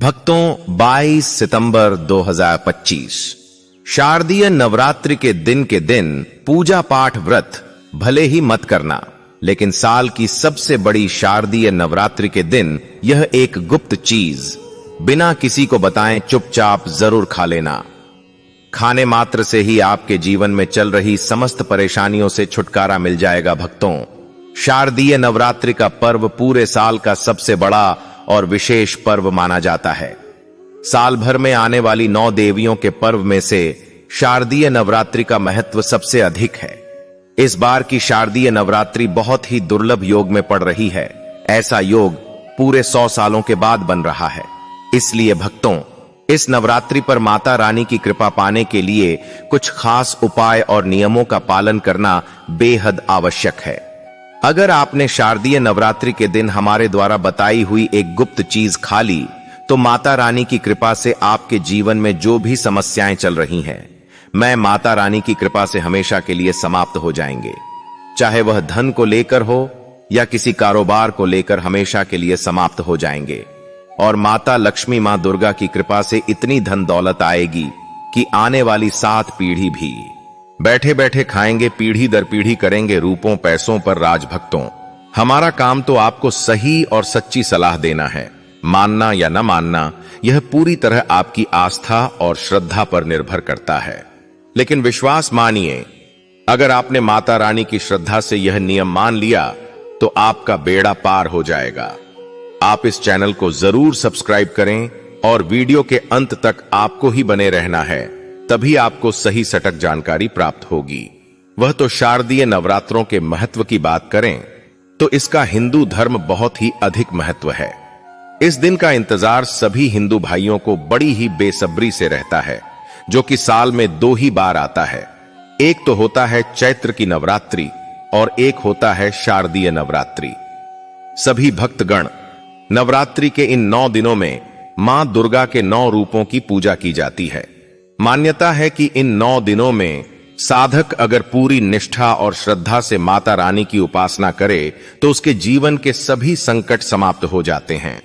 भक्तों 22 सितंबर 2025 शारदीय नवरात्रि के दिन पूजा पाठ व्रत भले ही मत करना, लेकिन साल की सबसे बड़ी शारदीय नवरात्रि के दिन यह एक गुप्त चीज बिना किसी को बताएं चुपचाप जरूर खा लेना। खाने मात्र से ही आपके जीवन में चल रही समस्त परेशानियों से छुटकारा मिल जाएगा। भक्तों, शारदीय नवरात्रि का पर्व पूरे साल का सबसे बड़ा और विशेष पर्व माना जाता है। साल भर में आने वाली 9 देवियों के पर्व में से शारदीय नवरात्रि का महत्व सबसे अधिक है। इस बार की शारदीय नवरात्रि बहुत ही दुर्लभ योग में पड़ रही है। ऐसा योग पूरे 100 सालों के बाद बन रहा है। इसलिए भक्तों, इस नवरात्रि पर माता रानी की कृपा पाने के लिए कुछ खास उपाय और नियमों का पालन करना बेहद आवश्यक है। अगर आपने शारदीय नवरात्रि के दिन हमारे द्वारा बताई हुई एक गुप्त चीज खा ली, तो माता रानी की कृपा से आपके जीवन में जो भी समस्याएं चल रही हैं, मैं माता रानी की कृपा से हमेशा के लिए समाप्त हो जाएंगे। चाहे वह धन को लेकर हो या किसी कारोबार को लेकर, हमेशा के लिए समाप्त हो जाएंगे। और माता लक्ष्मी, मां दुर्गा की कृपा से इतनी धन दौलत आएगी कि आने वाली 7 पीढ़ी भी बैठे बैठे खाएंगे, पीढ़ी दर पीढ़ी करेंगे रूपों पैसों पर राज। भक्तों, हमारा काम तो आपको सही और सच्ची सलाह देना है। मानना या न मानना, यह पूरी तरह आपकी आस्था और श्रद्धा पर निर्भर करता है। लेकिन विश्वास मानिए, अगर आपने माता रानी की श्रद्धा से यह नियम मान लिया तो आपका बेड़ा पार हो जाएगा। आप इस चैनल को जरूर सब्सक्राइब करें और वीडियो के अंत तक आपको ही बने रहना है, तभी आपको सही सटीक जानकारी प्राप्त होगी। वह तो शारदीय नवरात्रों के महत्व की बात करें तो इसका हिंदू धर्म बहुत ही अधिक महत्व है। इस दिन का इंतजार सभी हिंदू भाइयों को बड़ी ही बेसब्री से रहता है, जो कि साल में 2 ही बार आता है। एक तो होता है चैत्र की नवरात्रि और एक होता है शारदीय नवरात्रि। सभी भक्तगण नवरात्रि के इन 9 दिनों में मां दुर्गा के 9 रूपों की पूजा की जाती है। मान्यता है कि इन 9 दिनों में साधक अगर पूरी निष्ठा और श्रद्धा से माता रानी की उपासना करे तो उसके जीवन के सभी संकट समाप्त हो जाते हैं।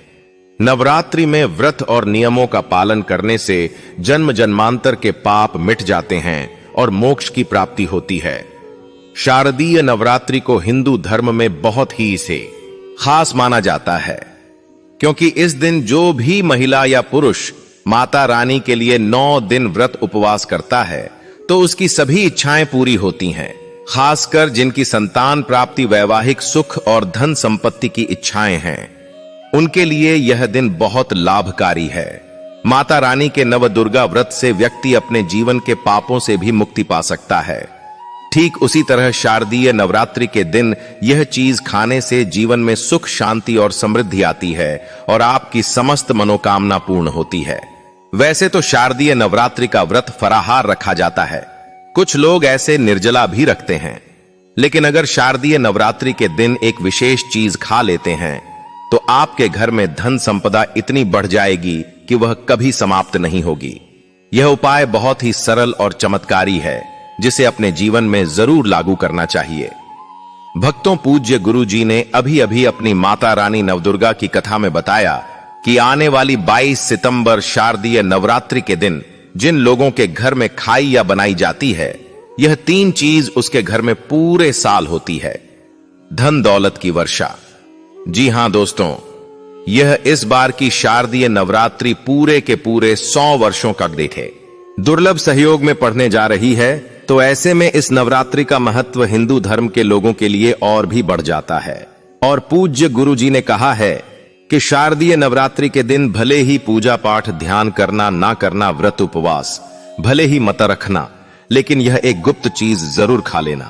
नवरात्रि में व्रत और नियमों का पालन करने से जन्म जन्मांतर के पाप मिट जाते हैं और मोक्ष की प्राप्ति होती है। शारदीय नवरात्रि को हिंदू धर्म में बहुत ही इसे खास माना जाता है, क्योंकि इस दिन जो भी महिला या पुरुष माता रानी के लिए 9 दिन व्रत उपवास करता है तो उसकी सभी इच्छाएं पूरी होती हैं। खासकर जिनकी संतान प्राप्ति, वैवाहिक सुख और धन संपत्ति की इच्छाएं हैं, उनके लिए यह दिन बहुत लाभकारी है। माता रानी के नवदुर्गा व्रत से व्यक्ति अपने जीवन के पापों से भी मुक्ति पा सकता है। ठीक उसी तरह शारदीय नवरात्रि के दिन यह चीज खाने से जीवन में सुख, शांति और समृद्धि आती है और आपकी समस्त मनोकामना पूर्ण होती है। वैसे तो शारदीय नवरात्रि का व्रत फराहार रखा जाता है, कुछ लोग ऐसे निर्जला भी रखते हैं। लेकिन अगर शारदीय नवरात्रि के दिन एक विशेष चीज खा लेते हैं तो आपके घर में धन संपदा इतनी बढ़ जाएगी कि वह कभी समाप्त नहीं होगी। यह उपाय बहुत ही सरल और चमत्कारी है, जिसे अपने जीवन में जरूर लागू करना चाहिए। भक्तों, पूज्य गुरु जी ने अभी अभी अपनी माता रानी नवदुर्गा की कथा में बताया कि आने वाली 22 सितंबर शारदीय नवरात्रि के दिन जिन लोगों के घर में खाई या बनाई जाती है, यह 3 चीज उसके घर में पूरे साल होती है। धन दौलत की वर्षा। जी हां दोस्तों, यह इस बार की शारदीय नवरात्रि पूरे के पूरे 100 वर्षों का देखे दुर्लभ सहयोग में पढ़ने जा रही है। तो ऐसे में इस नवरात्रि का महत्व हिंदू धर्म के लोगों के लिए और भी बढ़ जाता है। और पूज्य गुरु जी ने कहा है कि शारदीय नवरात्रि के दिन भले ही पूजा पाठ, ध्यान करना ना करना, व्रत उपवास भले ही मत रखना, लेकिन यह एक गुप्त चीज जरूर खा लेना।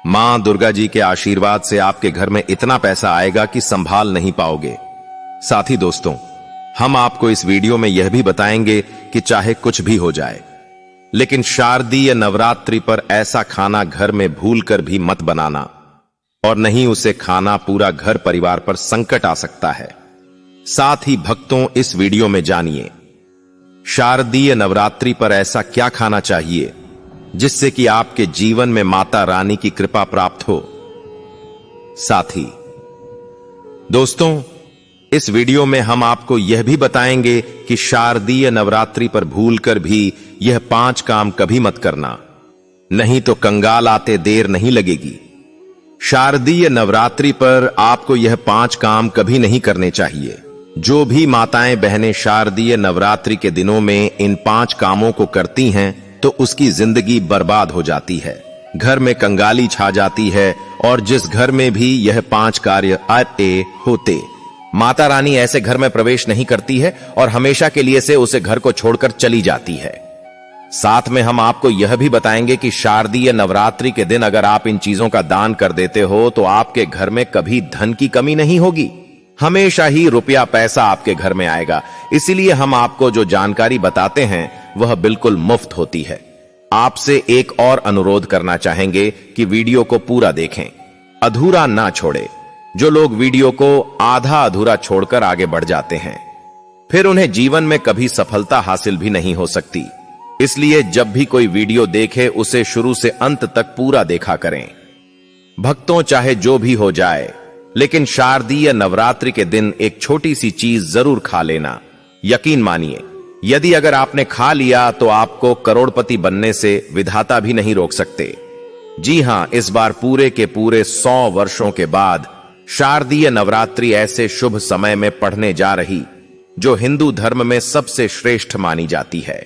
मां दुर्गा जी के आशीर्वाद से आपके घर में इतना पैसा आएगा कि संभाल नहीं पाओगे। साथ ही दोस्तों, हम आपको इस वीडियो में यह भी बताएंगे कि चाहे कुछ भी हो जाए, लेकिन शारदीय नवरात्रि पर ऐसा खाना घर में भूलकर भी मत बनाना, और नहीं उसे खाना पूरा घर परिवार पर संकट आ सकता है। साथ ही भक्तों, इस वीडियो में जानिए शारदीय नवरात्रि पर ऐसा क्या खाना चाहिए जिससे कि आपके जीवन में माता रानी की कृपा प्राप्त हो। साथ ही दोस्तों, इस वीडियो में हम आपको यह भी बताएंगे कि शारदीय नवरात्रि पर भूलकर भी यह 5 काम कभी मत करना, नहीं तो कंगाल आते देर नहीं लगेगी। शारदीय नवरात्रि पर आपको यह 5 काम कभी नहीं करने चाहिए। जो भी माताएं बहनें शारदीय नवरात्रि के दिनों में इन 5 कामों को करती हैं तो उसकी जिंदगी बर्बाद हो जाती है, घर में कंगाली छा जाती है, और जिस घर में भी यह 5 कार्य होते, माता रानी ऐसे घर में प्रवेश नहीं करती है और हमेशा के लिए से उसे घर को छोड़कर चली जाती है। साथ में हम आपको यह भी बताएंगे कि शारदीय नवरात्रि के दिन अगर आप इन चीजों का दान कर देते हो तो आपके घर में कभी धन की कमी नहीं होगी, हमेशा ही रुपया पैसा आपके घर में आएगा। इसीलिए हम आपको जो जानकारी बताते हैं वह बिल्कुल मुफ्त होती है। आपसे एक और अनुरोध करना चाहेंगे कि वीडियो को पूरा देखें, अधूरा ना छोड़े। जो लोग वीडियो को आधा अधूरा छोड़कर आगे बढ़ जाते हैं फिर उन्हें जीवन में कभी सफलता हासिल भी नहीं हो सकती। इसलिए जब भी कोई वीडियो देखे उसे शुरू से अंत तक पूरा देखा करें। भक्तों, चाहे जो भी हो जाए, लेकिन शारदीय नवरात्रि के दिन एक छोटी सी चीज जरूर खा लेना। यकीन मानिए, यदि अगर आपने खा लिया तो आपको करोड़पति बनने से विधाता भी नहीं रोक सकते। जी हां, इस बार पूरे के पूरे 100 वर्षों के बाद शारदीय नवरात्रि ऐसे शुभ समय में पढ़ने जा रही जो हिंदू धर्म में सबसे श्रेष्ठ मानी जाती है।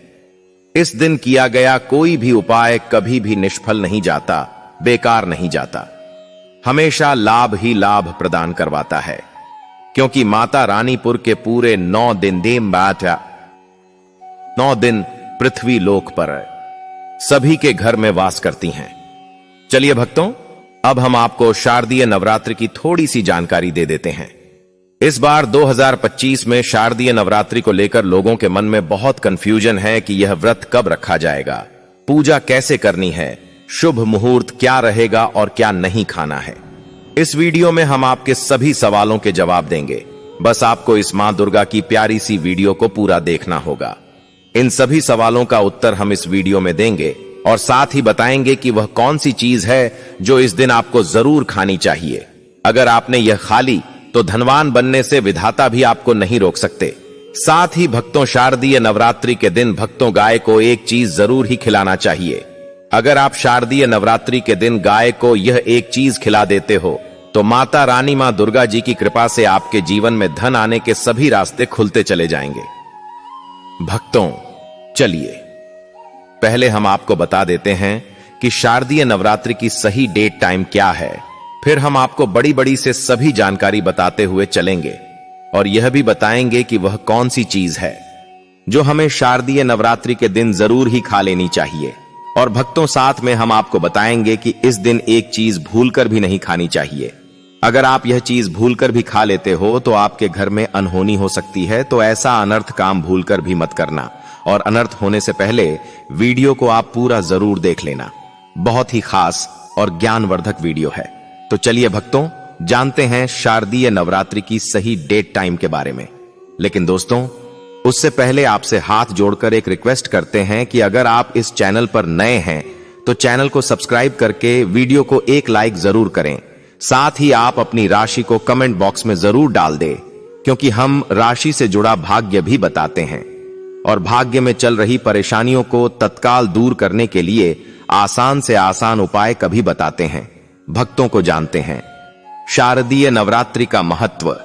इस दिन किया गया कोई भी उपाय कभी भी निष्फल नहीं जाता, बेकार नहीं जाता, हमेशा लाभ ही लाभ प्रदान करवाता है, क्योंकि माता रानीपुर के पूरे 9 दिन पृथ्वी लोक पर सभी के घर में वास करती हैं। चलिए भक्तों, अब हम आपको शारदीय नवरात्रि की थोड़ी सी जानकारी दे देते हैं। इस बार 2025 में शारदीय नवरात्रि को लेकर लोगों के मन में बहुत कंफ्यूजन है कि यह व्रत कब रखा जाएगा, पूजा कैसे करनी है, शुभ मुहूर्त क्या रहेगा और क्या नहीं खाना है। इस वीडियो में हम आपके सभी सवालों के जवाब देंगे। बस आपको इस मां दुर्गा की प्यारी सी वीडियो को पूरा देखना होगा। इन सभी सवालों का उत्तर हम इस वीडियो में देंगे और साथ ही बताएंगे कि वह कौन सी चीज है जो इस दिन आपको जरूर खानी चाहिए। अगर आपने यह खा ली तो धनवान बनने से विधाता भी आपको नहीं रोक सकते। साथ ही भक्तों, शारदीय नवरात्रि के दिन भक्तों गाय को एक चीज जरूर ही खिलाना चाहिए। अगर आप शारदीय नवरात्रि के दिन गाय को यह एक चीज खिला देते हो तो माता रानी मां दुर्गा जी की कृपा से आपके जीवन में धन आने के सभी रास्ते खुलते चले जाएंगे। भक्तों, चलिए पहले हम आपको बता देते हैं कि शारदीय नवरात्रि की सही डेट टाइम क्या है, फिर हम आपको बड़ी बड़ी से सभी जानकारी बताते हुए चलेंगे और यह भी बताएंगे कि वह कौन सी चीज है जो हमें शारदीय नवरात्रि के दिन जरूर ही खा लेनी चाहिए। और भक्तों, साथ में हम आपको बताएंगे कि इस दिन एक चीज भूलकर भी नहीं खानी चाहिए। अगर आप यह चीज भूलकर भी खा लेते हो तो आपके घर में अनहोनी हो सकती है, तो ऐसा अनर्थ काम भूलकर भी मत करना। और अनर्थ होने से पहले वीडियो को आप पूरा जरूर देख लेना। बहुत ही खास और ज्ञानवर्धक वीडियो है। तो चलिए भक्तों, जानते हैं शारदीय नवरात्रि की सही डेट टाइम के बारे में। लेकिन दोस्तों, उससे पहले आपसे हाथ जोड़कर एक रिक्वेस्ट करते हैं कि अगर आप इस चैनल पर नए हैं तो चैनल को सब्सक्राइब करके वीडियो को एक लाइक जरूर करें। साथ ही आप अपनी राशि को कमेंट बॉक्स में जरूर डाल दें, क्योंकि हम राशि से जुड़ा भाग्य भी बताते हैं और भाग्य में चल रही परेशानियों को तत्काल दूर करने के लिए आसान से आसान उपाय कभी बताते हैं। भक्तों को जानते हैं शारदीय नवरात्रि का महत्व,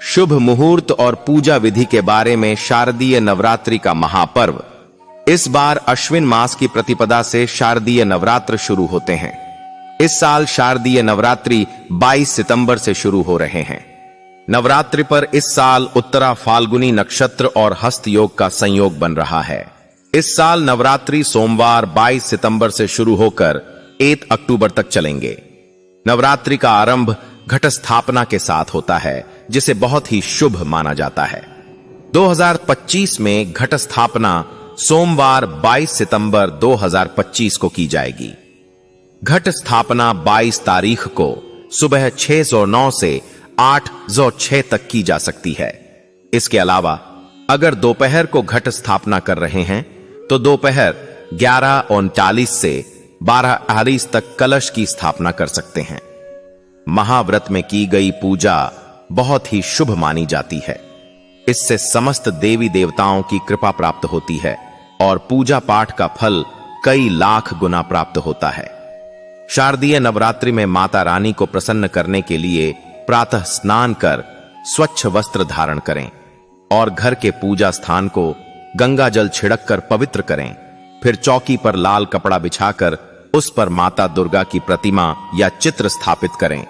शुभ मुहूर्त और पूजा विधि के बारे में। शारदीय नवरात्रि का महापर्व इस बार अश्विन मास की प्रतिपदा से शारदीय नवरात्र शुरू होते हैं। इस साल शारदीय नवरात्रि 22 सितंबर से शुरू हो रहे हैं। नवरात्रि पर इस साल उत्तरा फाल्गुनी नक्षत्र और हस्त योग का संयोग बन रहा है। इस साल नवरात्रि सोमवार 22 सितंबर से शुरू होकर 1 अक्टूबर तक चलेंगे। नवरात्रि का आरंभ घट स्थापना के साथ होता है, जिसे बहुत ही शुभ माना जाता है। 2025 में घट स्थापना सोमवार 22 सितंबर 2025 को की जाएगी। घट स्थापना 22 तारीख को सुबह 609 से 806 तक की जा सकती है। इसके अलावा अगर दोपहर को घट स्थापना कर रहे हैं तो दोपहर 11:39 से 12:38 तक कलश की स्थापना कर सकते हैं। महाव्रत में की गई पूजा बहुत ही शुभ मानी जाती है। इससे समस्त देवी देवताओं की कृपा प्राप्त होती है और पूजा पाठ का फल कई लाख गुना प्राप्त होता है। शारदीय नवरात्रि में माता रानी को प्रसन्न करने के लिए प्रातः स्नान कर स्वच्छ वस्त्र धारण करें और घर के पूजा स्थान को गंगा जल छिड़क कर पवित्र करें। फिर चौकी पर लाल कपड़ा बिछाकर उस पर माता दुर्गा की प्रतिमा या चित्र स्थापित करें।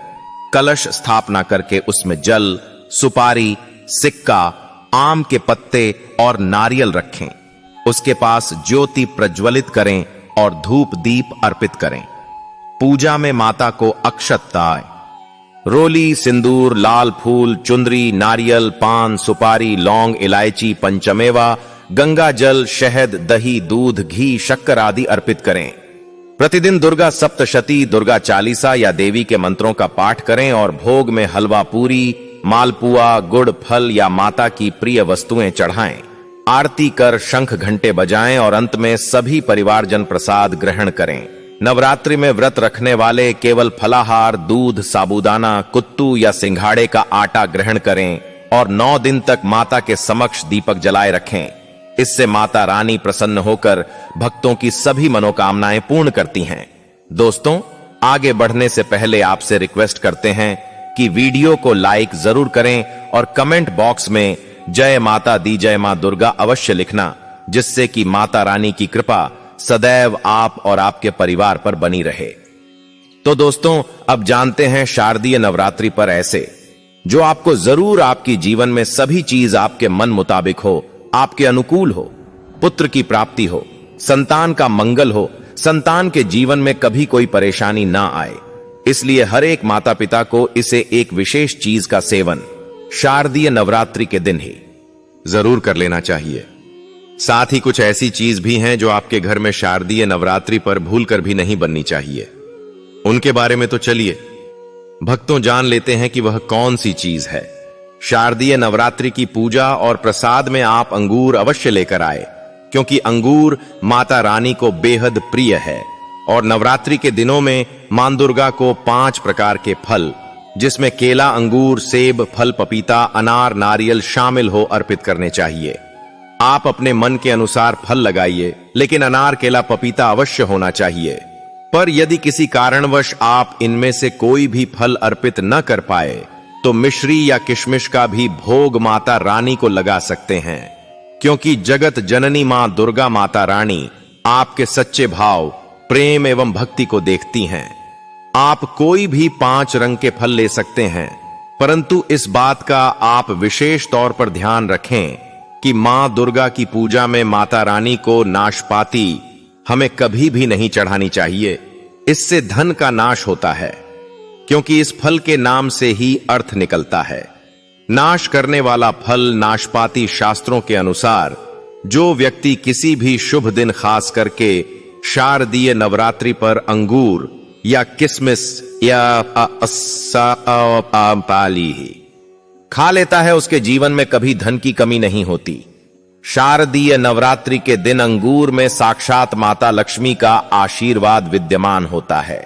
कलश स्थापना करके उसमें जल, सुपारी, सिक्का, आम के पत्ते और नारियल रखें। उसके पास ज्योति प्रज्वलित करें और धूप दीप अर्पित करें। पूजा में माता को अक्षत दाएं, रोली, सिंदूर, लाल फूल, चुंदरी, नारियल, पान, सुपारी, लौंग, इलायची, पंचमेवा, गंगा जल, शहद, दही, दूध, घी, शक्कर आदि अर्पित करें। प्रतिदिन दुर्गा सप्तशती, दुर्गा चालीसा या देवी के मंत्रों का पाठ करें और भोग में हलवा पूरी, मालपुआ, गुड़, फल या माता की प्रिय वस्तुएं चढ़ाएं। आरती कर शंख घंटे बजाएं और अंत में सभी परिवारजन प्रसाद ग्रहण करें। नवरात्रि में व्रत रखने वाले केवल फलाहार, दूध, साबूदाना, कुत्तू या सिंघाड़े का आटा ग्रहण करें और 9 दिन तक माता के समक्ष दीपक जलाए रखें। इससे माता रानी प्रसन्न होकर भक्तों की सभी मनोकामनाएं पूर्ण करती हैं। दोस्तों, आगे बढ़ने से पहले आपसे रिक्वेस्ट करते हैं कि वीडियो को लाइक जरूर करें और कमेंट बॉक्स में जय माता दी, जय मां दुर्गा अवश्य लिखना, जिससे कि माता रानी की कृपा सदैव आप और आपके परिवार पर बनी रहे। तो दोस्तों, अब जानते हैं शारदीय नवरात्रि पर ऐसे जो आपको जरूर आपकी जीवन में सभी चीज आपके मन मुताबिक हो, आपके अनुकूल हो, पुत्र की प्राप्ति हो, संतान का मंगल हो, संतान के जीवन में कभी कोई परेशानी ना आए। इसलिए हर एक माता पिता को इसे एक विशेष चीज का सेवन शारदीय नवरात्रि के दिन ही जरूर कर लेना चाहिए। साथ ही कुछ ऐसी चीज भी हैं जो आपके घर में शारदीय नवरात्रि पर भूलकर भी नहीं बननी चाहिए। उनके बारे में तो चलिए भक्तों जान लेते हैं कि वह कौन सी चीज है। शारदीय नवरात्रि की पूजा और प्रसाद में आप अंगूर अवश्य लेकर आए, क्योंकि अंगूर माता रानी को बेहद प्रिय है और नवरात्रि के दिनों में मां दुर्गा को 5 प्रकार के फल, जिसमें केला, अंगूर, सेब, फल पपीता, अनार, नारियल शामिल हो अर्पित करने चाहिए। आप अपने मन के अनुसार फल लगाइए, लेकिन अनार, केला, पपीता अवश्य होना चाहिए। पर यदि किसी कारणवश आप इनमें से कोई भी फल अर्पित न कर पाए तो मिश्री या किशमिश का भी भोग माता रानी को लगा सकते हैं, क्योंकि जगत जननी मां दुर्गा माता रानी आपके सच्चे भाव, प्रेम एवं भक्ति को देखती हैं। आप कोई भी 5 रंग के फल ले सकते हैं, परंतु इस बात का आप विशेष तौर पर ध्यान रखें कि मां दुर्गा की पूजा में माता रानी को नाशपाती हमें कभी भी नहीं चढ़ानी चाहिए। इससे धन का नाश होता है, क्योंकि इस फल के नाम से ही अर्थ निकलता है। नाश करने वाला फल नाशपाती शास्त्रों के अनुसार जो व्यक्ति किसी भी शुभ दिन खास करके शारदीय नवरात्रि पर अंगूर या किसमिस या पाली खा लेता है, उसके जीवन में कभी धन की कमी नहीं होती। शारदीय नवरात्रि के दिन अंगूर में साक्षात माता लक्ष्मी का आशीर्वाद विद्यमान होता है।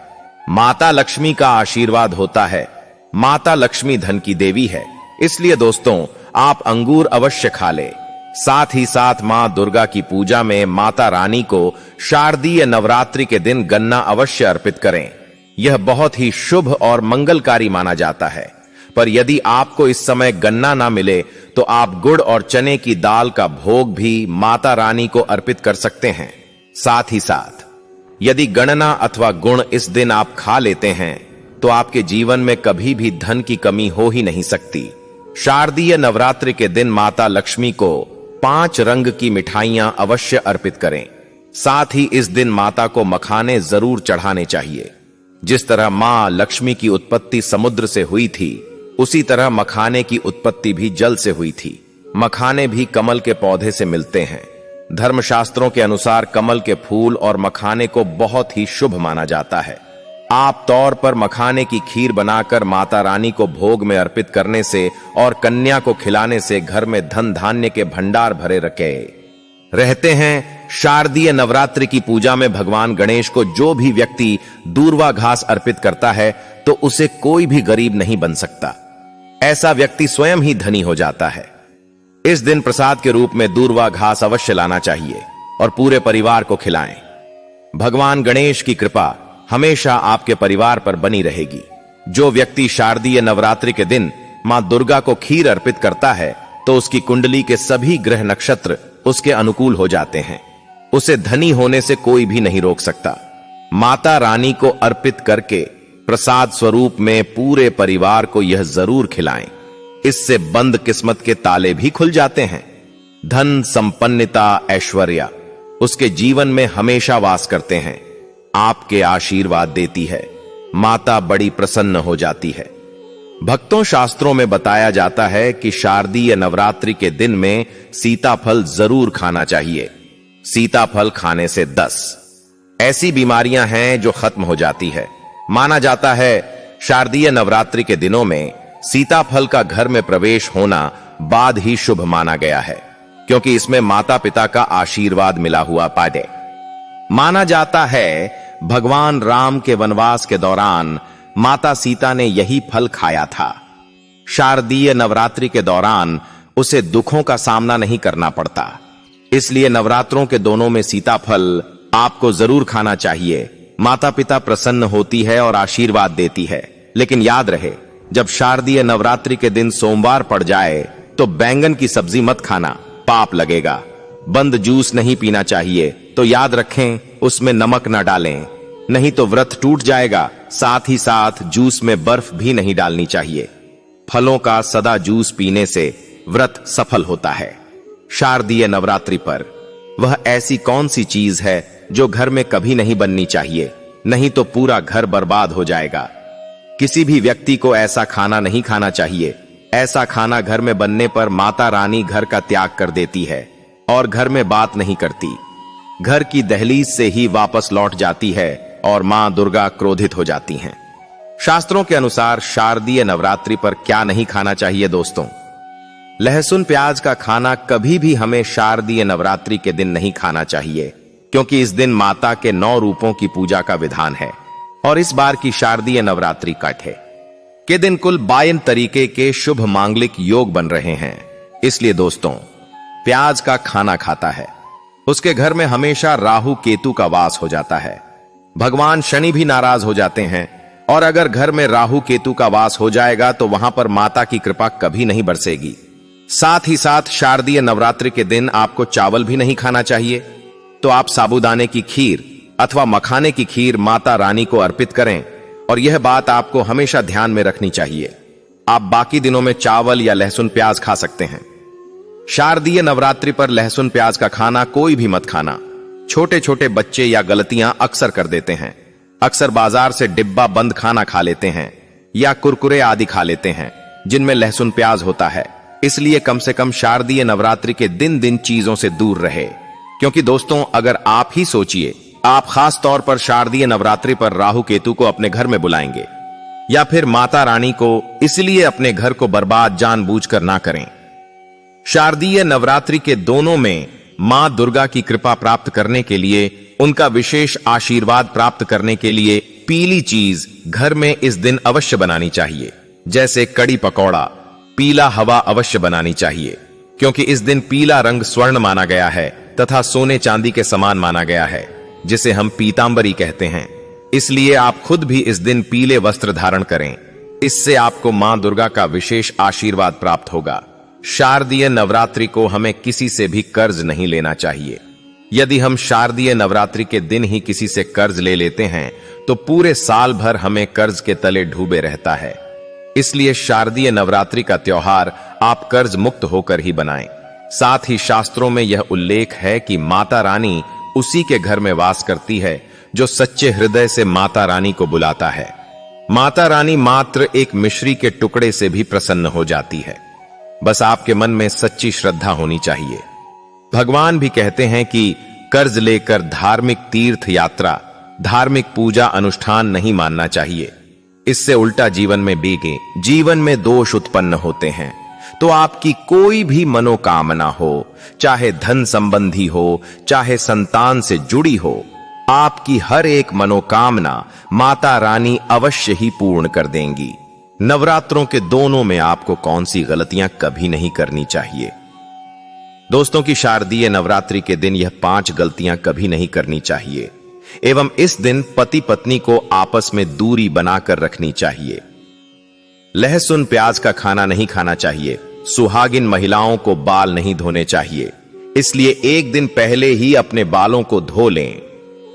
माता लक्ष्मी का आशीर्वाद होता है। माता लक्ष्मी धन की देवी है, इसलिए दोस्तों आप अंगूर अवश्य खा ले। साथ ही साथ मां दुर्गा की पूजा में माता रानी को शारदीय नवरात्रि के दिन गन्ना अवश्य अर्पित करें। यह बहुत ही शुभ और मंगलकारी माना जाता है। पर यदि आपको इस समय गन्ना ना मिले तो आप गुड़ और चने की दाल का भोग भी माता रानी को अर्पित कर सकते हैं। साथ ही साथ यदि गणना अथवा गुण इस दिन आप खा लेते हैं तो आपके जीवन में कभी भी धन की कमी हो ही नहीं सकती। शारदीय नवरात्रि के दिन माता लक्ष्मी को 5 रंग की मिठाइयां अवश्य अर्पित करें। साथ ही इस दिन माता को मखाने जरूर चढ़ाने चाहिए। जिस तरह मां लक्ष्मी की उत्पत्ति समुद्र से हुई थी, उसी तरह मखाने की उत्पत्ति भी जल से हुई थी। मखाने भी कमल के पौधे से मिलते हैं। धर्मशास्त्रों के अनुसार कमल के फूल और मखाने को बहुत ही शुभ माना जाता है। आप तौर पर मखाने की खीर बनाकर माता रानी को भोग में अर्पित करने से और कन्या को खिलाने से घर में धन धान्य के भंडार भरे रखे रहते हैं। शारदीय नवरात्रि की पूजा में भगवान गणेश को जो भी व्यक्ति दूर्वा घास अर्पित करता है तो उसे कोई भी गरीब नहीं बन सकता। ऐसा व्यक्ति स्वयं ही धनी हो जाता है। इस दिन प्रसाद के रूप में दूर्वा घास अवश्य लाना चाहिए और पूरे परिवार को खिलाएं। भगवान गणेश की कृपा हमेशा आपके परिवार पर बनी रहेगी। जो व्यक्ति शारदीय नवरात्रि के दिन मां दुर्गा को खीर अर्पित करता है तो उसकी कुंडली के सभी ग्रह नक्षत्र उसके अनुकूल हो जाते हैं। उसे धनी होने से कोई भी नहीं रोक सकता। माता रानी को अर्पित करके प्रसाद स्वरूप में पूरे परिवार को यह जरूर खिलाएं। इससे बंद किस्मत के ताले भी खुल जाते हैं। धन, संपन्नता, ऐश्वर्य उसके जीवन में हमेशा वास करते हैं। आपके आशीर्वाद देती है। माता बड़ी प्रसन्न हो जाती है। भक्तों, शास्त्रों में बताया जाता है कि शारदीय नवरात्रि के दिन में सीताफल जरूर खाना चाहिए। सीताफल खाने से 10 ऐसी बीमारियां हैं जो खत्म हो जाती है। माना जाता है शारदीय नवरात्रि के दिनों में सीताफल का घर में प्रवेश होना बाद ही शुभ माना गया है, क्योंकि इसमें माता पिता का आशीर्वाद मिला हुआ पाए। माना जाता है भगवान राम के वनवास के दौरान माता सीता ने यही फल खाया था। शारदीय नवरात्रि के दौरान उसे दुखों का सामना नहीं करना पड़ता। इसलिए नवरात्रों के दोनों में सीताफल आपको जरूर खाना चाहिए। माता पिता प्रसन्न होती है और आशीर्वाद देती है। लेकिन याद रहे, जब शारदीय नवरात्रि के दिन सोमवार पड़ जाए तो बैंगन की सब्जी मत खाना, पाप लगेगा। बंद जूस नहीं पीना चाहिए, तो याद रखें उसमें नमक न डालें, नहीं तो व्रत टूट जाएगा। साथ ही साथ जूस में बर्फ भी नहीं डालनी चाहिए। फलों का सदा जूस पीने से व्रत सफल होता है। शारदीय नवरात्रि पर वह ऐसी कौन सी चीज है जो घर में कभी नहीं बननी चाहिए, नहीं तो पूरा घर बर्बाद हो जाएगा। किसी भी व्यक्ति को ऐसा खाना नहीं खाना चाहिए। ऐसा खाना घर में बनने पर माता रानी घर का त्याग कर देती है और घर में बात नहीं करती। घर की दहलीज से ही वापस लौट जाती है और मां दुर्गा क्रोधित हो जाती हैं। शास्त्रों के अनुसार शारदीय नवरात्रि पर क्या नहीं खाना चाहिए दोस्तों? लहसुन प्याज का खाना कभी भी हमें शारदीय नवरात्रि के दिन नहीं खाना चाहिए, क्योंकि इस दिन माता के 9 रूपों की पूजा का विधान है और इस बार की शारदीय नवरात्रि कठ के दिन कुल 52 तरीके के शुभ मांगलिक योग बन रहे हैं। इसलिए दोस्तों, प्याज का खाना खाता है उसके घर में हमेशा राहु केतु का वास हो जाता है। भगवान शनि भी नाराज हो जाते हैं और अगर घर में राहु केतु का वास हो जाएगा तो वहां पर माता की कृपा कभी नहीं बरसेगी। साथ ही साथ शारदीय नवरात्रि के दिन आपको चावल भी नहीं खाना चाहिए। तो आप साबूदाने की खीर अथवा मखाने की खीर माता रानी को अर्पित करें और यह बात आपको हमेशा ध्यान में रखनी चाहिए। आप बाकी दिनों में चावल या लहसुन प्याज खा सकते हैं। शारदीय नवरात्रि पर लहसुन प्याज का खाना कोई भी मत खाना। छोटे छोटे बच्चे या गलतियां अक्सर कर देते हैं। अक्सर बाजार से डिब्बा बंद खाना खा लेते हैं या कुरकुरे आदि खा लेते हैं जिनमें लहसुन प्याज होता है। इसलिए कम से कम शारदीय नवरात्रि के दिन चीजों से दूर रहे। क्योंकि दोस्तों, अगर आप ही सोचिए, आप खास तौर पर शारदीय नवरात्रि पर राहु केतु को अपने घर में बुलाएंगे या फिर माता रानी को, इसलिए अपने घर को बर्बाद जानबूझकर ना करें। शारदीय नवरात्रि के दोनों में मां दुर्गा की कृपा प्राप्त करने के लिए, उनका विशेष आशीर्वाद प्राप्त करने के लिए पीली चीज घर में इस दिन अवश्य बनानी चाहिए। जैसे कड़ी पकौड़ा, पीला हवा अवश्य बनानी चाहिए, क्योंकि इस दिन पीला रंग स्वर्ण माना गया है तथा सोने चांदी के समान माना गया है, जिसे हम पीतांबरी कहते हैं। इसलिए आप खुद भी इस दिन पीले वस्त्र धारण करें। इससे आपको मां दुर्गा का विशेष आशीर्वाद प्राप्त होगा। शारदीय नवरात्रि को हमें किसी से भी कर्ज नहीं लेना चाहिए। यदि हम शारदीय नवरात्रि के दिन ही किसी से कर्ज ले लेते हैं तो पूरे साल भर हमें कर्ज के तले डूबे रहता है। इसलिए शारदीय नवरात्रि का त्योहार आप कर्ज मुक्त होकर ही बनाएं। साथ ही शास्त्रों में यह उल्लेख है कि माता रानी उसी के घर में वास करती है जो सच्चे हृदय से माता रानी को बुलाता है। माता रानी मात्र एक मिश्री के टुकड़े से भी प्रसन्न हो जाती है। बस आपके मन में सच्ची श्रद्धा होनी चाहिए। भगवान भी कहते हैं कि कर्ज लेकर धार्मिक तीर्थ यात्रा, धार्मिक पूजा अनुष्ठान नहीं मानना चाहिए। इससे उल्टा जीवन में बीगे, जीवन में दोष उत्पन्न होते हैं। तो आपकी कोई भी मनोकामना हो, चाहे धन संबंधी हो, चाहे संतान से जुड़ी हो, आपकी हर एक मनोकामना माता रानी अवश्य ही पूर्ण कर देंगी। नवरात्रों के दोनों में आपको कौन सी गलतियां कभी नहीं करनी चाहिए? दोस्तों की शारदीय नवरात्रि के दिन यह 5 गलतियां कभी नहीं करनी चाहिए एवं इस दिन पति पत्नी को आपस में दूरी बनाकर रखनी चाहिए। लहसुन प्याज का खाना नहीं खाना चाहिए। सुहागिन महिलाओं को बाल नहीं धोने चाहिए, इसलिए एक दिन पहले ही अपने बालों को धो लें।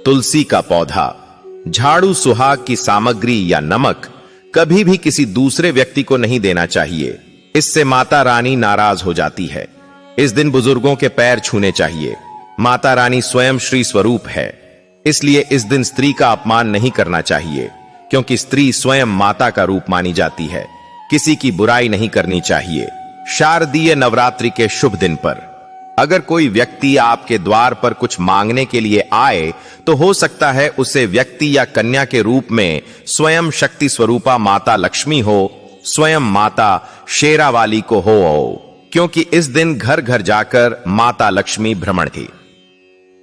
तुलसी का पौधा, झाड़ू, सुहाग की सामग्री या नमक कभी भी किसी दूसरे व्यक्ति को नहीं देना चाहिए, इससे माता रानी नाराज हो जाती है। इस दिन बुजुर्गों के पैर छूने चाहिए। माता रानी स्वयं श्री स्वरूप है, इसलिए इस दिन स्त्री का अपमान नहीं करना चाहिए, क्योंकि स्त्री स्वयं माता का रूप मानी जाती है। किसी की बुराई नहीं करनी चाहिए। शारदीय नवरात्रि के शुभ दिन पर अगर कोई व्यक्ति आपके द्वार पर कुछ मांगने के लिए आए तो हो सकता है उसे व्यक्ति या कन्या के रूप में स्वयं शक्ति स्वरूपा माता लक्ष्मी हो, स्वयं माता शेरावाली को हो, क्योंकि इस दिन घर घर जाकर माता लक्ष्मी भ्रमण ही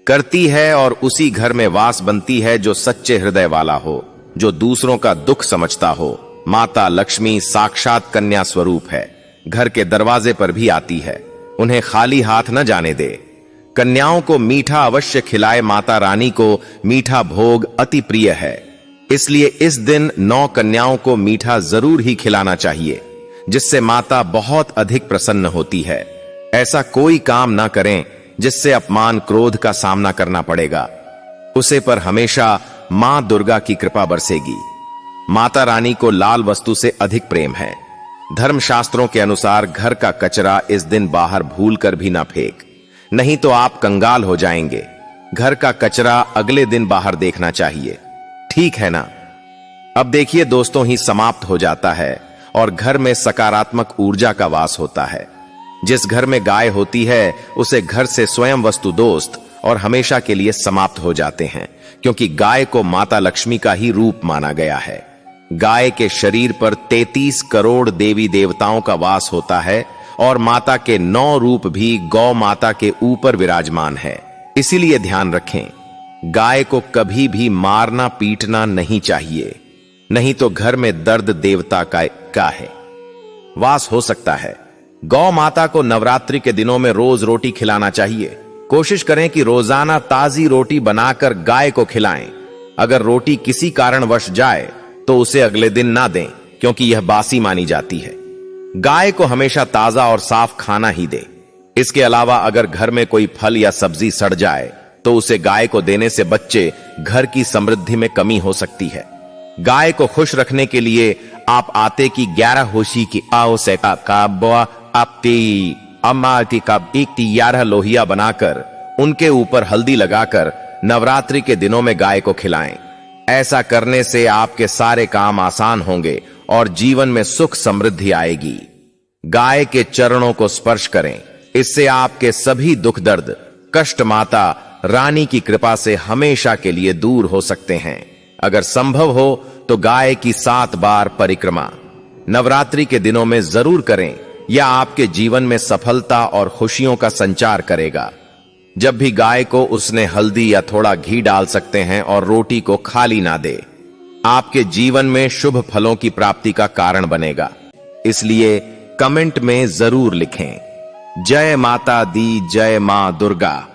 करती है और उसी घर में वास बनती है जो सच्चे हृदय वाला हो, जो दूसरों का दुख समझता हो। माता लक्ष्मी साक्षात कन्या स्वरूप है, घर के दरवाजे पर भी आती है। उन्हें खाली हाथ न जाने दे। कन्याओं को मीठा अवश्य खिलाए। माता रानी को मीठा भोग अति प्रिय है, इसलिए इस दिन 9 कन्याओं को मीठा जरूर ही खिलाना चाहिए, जिससे माता बहुत अधिक प्रसन्न होती है। ऐसा कोई काम ना करें जिससे अपमान क्रोध का सामना करना पड़ेगा। उसे पर हमेशा मां दुर्गा की कृपा बरसेगी। माता रानी को लाल वस्तु से अधिक प्रेम है। धर्मशास्त्रों के अनुसार घर का कचरा इस दिन बाहर भूलकर भी ना फेंक, नहीं तो आप कंगाल हो जाएंगे। घर का कचरा अगले दिन बाहर देखना चाहिए, ठीक है ना? अब देखिए दोस्तों, ही समाप्त हो जाता है और घर में सकारात्मक ऊर्जा का वास होता है। जिस घर में गाय होती है उसे घर से स्वयं वस्तु दोस्त और हमेशा के लिए समाप्त हो जाते हैं, क्योंकि गाय को माता लक्ष्मी का ही रूप माना गया है। गाय के शरीर पर 33 करोड़ देवी देवताओं का वास होता है और माता के 9 रूप भी गौ माता के ऊपर विराजमान है। इसीलिए ध्यान रखें, गाय को कभी भी मारना पीटना नहीं चाहिए, नहीं तो घर में दर्द देवता का है वास हो सकता है। गौ माता को नवरात्रि के दिनों में रोज रोटी खिलाना चाहिए। कोशिश करें कि रोजाना ताजी रोटी बनाकर गाय को खिलाएं। अगर रोटी किसी कारणवश जाए तो उसे अगले दिन ना दें, क्योंकि यह बासी मानी जाती है। गाय को हमेशा ताजा और साफ खाना ही दे। इसके अलावा अगर घर में कोई फल या सब्जी सड़ जाए तो उसे गाय को देने से बच्चे घर की समृद्धि में कमी हो सकती है। गाय को खुश रखने के लिए आप आटे की 11 होशी की आओ से एक 11 लोहिया बनाकर उनके ऊपर हल्दी लगाकर नवरात्रि के दिनों में गाय को खिलाएं। ऐसा करने से आपके सारे काम आसान होंगे और जीवन में सुख समृद्धि आएगी। गाय के चरणों को स्पर्श करें, इससे आपके सभी दुख दर्द कष्ट माता रानी की कृपा से हमेशा के लिए दूर हो सकते हैं। अगर संभव हो तो गाय की 7 बार परिक्रमा नवरात्रि के दिनों में जरूर करें। यह आपके जीवन में सफलता और खुशियों का संचार करेगा। जब भी गाय को उसने हल्दी या थोड़ा घी डाल सकते हैं और रोटी को खाली ना दे, आपके जीवन में शुभ फलों की प्राप्ति का कारण बनेगा। इसलिए कमेंट में जरूर लिखें, जय माता दी, जय मां दुर्गा।